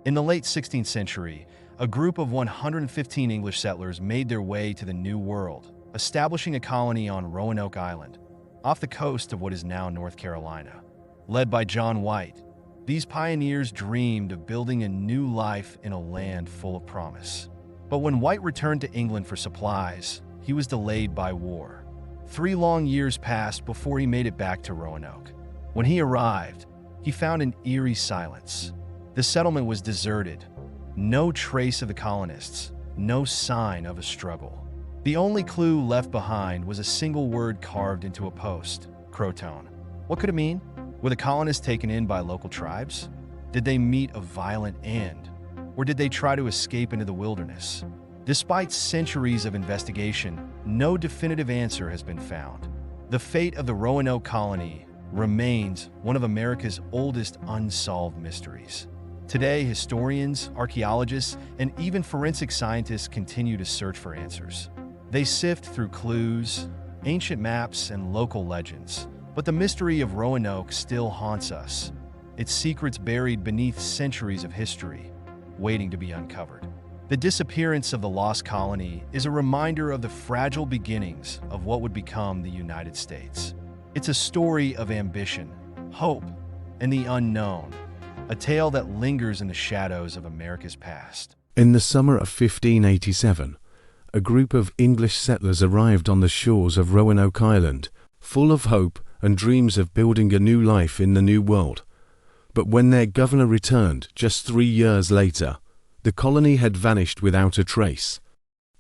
In the late 16th century, a group of 115 English settlers made their way to the New World, establishing a colony on Roanoke Island, off the coast of what is now North Carolina. Led by John White, these pioneers dreamed of building a new life in a land full of promise. But when White returned to England for supplies, he was delayed by war. 3 long years passed before he made it back to Roanoke. When he arrived, he found an eerie silence. The settlement was deserted. No trace of the colonists, no sign of a struggle. The only clue left behind was a single word carved into a post: Croatoan. What could it mean? Were the colonists taken in by local tribes? Did they meet a violent end? Or did they try to escape into the wilderness? Despite centuries of investigation, no definitive answer has been found. The fate of the Roanoke colony remains one of America's oldest unsolved mysteries. Today, historians, archaeologists, and even forensic scientists continue to search for answers. They sift through clues, ancient maps, and local legends. But the mystery of Roanoke still haunts us, its secrets buried beneath centuries of history, waiting to be uncovered. The disappearance of the Lost Colony is a reminder of the fragile beginnings of what would become the United States. It's a story of ambition, hope, and the unknown, a tale that lingers in the shadows of America's past. In the summer of 1587, a group of English settlers arrived on the shores of Roanoke Island, full of hope and dreams of building a new life in the New World. But when their governor returned just 3 years later, the colony had vanished without a trace.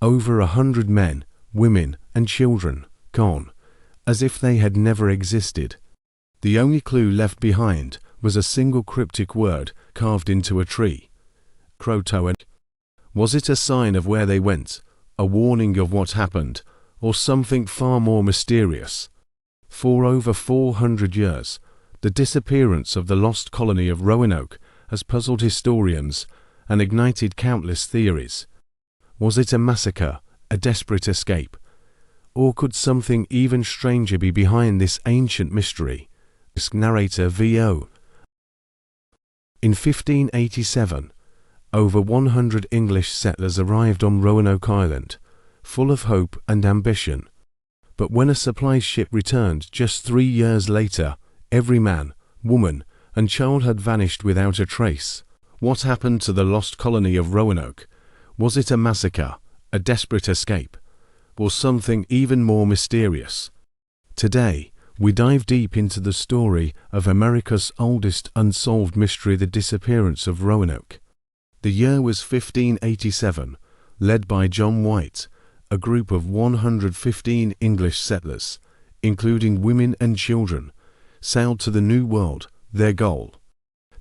Over 100 men, women, and children gone, as if they had never existed. The only clue left behind was a single cryptic word carved into a tree: Croatoan. Was it a sign of where they went, a warning of what happened, or something far more mysterious? For over 400 years, the disappearance of the lost colony of Roanoke has puzzled historians and ignited countless theories. Was it a massacre, a desperate escape? Or could something even stranger be behind this ancient mystery? Narrator V.O. In 1587, over 100 English settlers arrived on Roanoke Island, full of hope and ambition. But when a supply ship returned just 3 years later, every man, woman, and child had vanished without a trace. What happened to the lost colony of Roanoke? Was it a massacre, a desperate escape, or something even more mysterious? Today, we dive deep into the story of America's oldest unsolved mystery, the disappearance of Roanoke. The year was 1587, led by John White, a group of 115 English settlers, including women and children, sailed to the New World, their goal: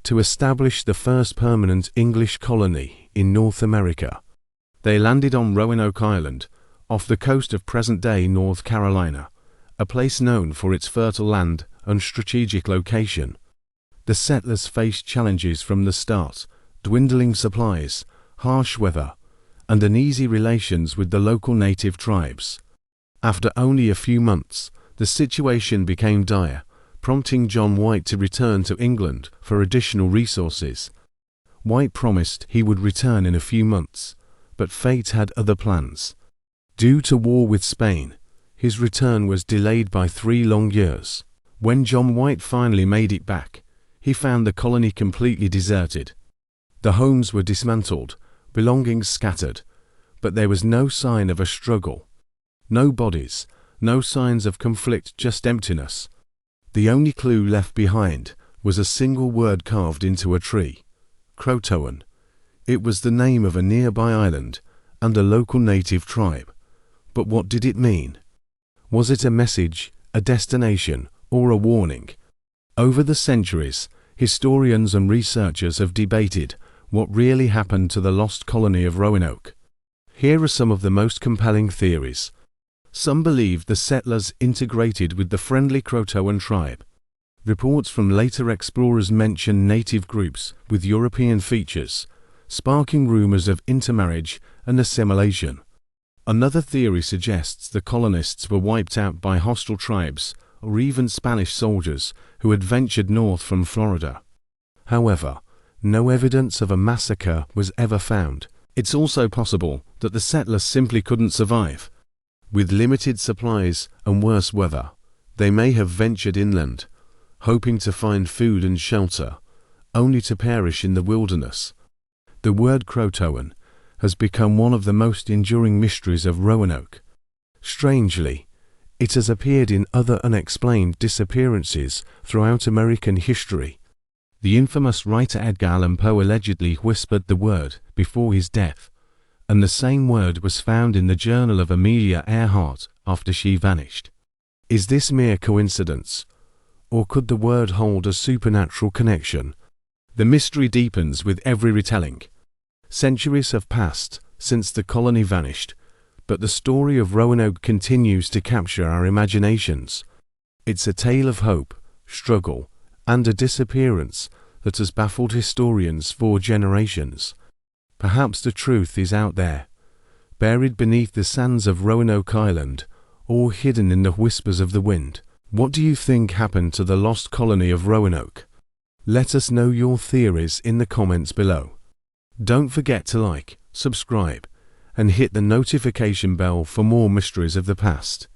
to establish the first permanent English colony in North America. They landed on Roanoke Island, off the coast of present-day North Carolina, a place known for its fertile land and strategic location. The settlers faced challenges from the start: dwindling supplies, harsh weather, and uneasy relations with the local native tribes. After only a few months, the situation became dire, prompting John White to return to England for additional resources. White promised he would return in a few months, but fate had other plans. Due to war with Spain, his return was delayed by 3 long years. When John White finally made it back, he found the colony completely deserted. The homes were dismantled, belongings scattered, but there was no sign of a struggle. No bodies, no signs of conflict, just emptiness. The only clue left behind was a single word carved into a tree: Croatoan. It was the name of a nearby island and a local native tribe. But what did it mean? Was it a message, a destination, or a warning? Over the centuries, historians and researchers have debated what really happened to the lost colony of Roanoke. Here are some of the most compelling theories. Some believe the settlers integrated with the friendly Croatoan tribe. Reports from later explorers mention native groups with European features, sparking rumors of intermarriage and assimilation. Another theory suggests the colonists were wiped out by hostile tribes or even Spanish soldiers who had ventured north from Florida. However, no evidence of a massacre was ever found. It's also possible that the settlers simply couldn't survive. With limited supplies and worse weather, they may have ventured inland, hoping to find food and shelter, only to perish in the wilderness. The word Croatoan has become one of the most enduring mysteries of Roanoke. Strangely, it has appeared in other unexplained disappearances throughout American history. The infamous writer Edgar Allan Poe allegedly whispered the word before his death, and the same word was found in the journal of Amelia Earhart after she vanished. Is this mere coincidence, or could the word hold a supernatural connection? The mystery deepens with every retelling. Centuries have passed since the colony vanished, but the story of Roanoke continues to capture our imaginations. It's a tale of hope, struggle, and a disappearance that has baffled historians for generations. Perhaps the truth is out there, buried beneath the sands of Roanoke Island, or hidden in the whispers of the wind. What do you think happened to the lost colony of Roanoke? Let us know your theories in the comments below. Don't forget to like, subscribe, and hit the notification bell for more mysteries of the past.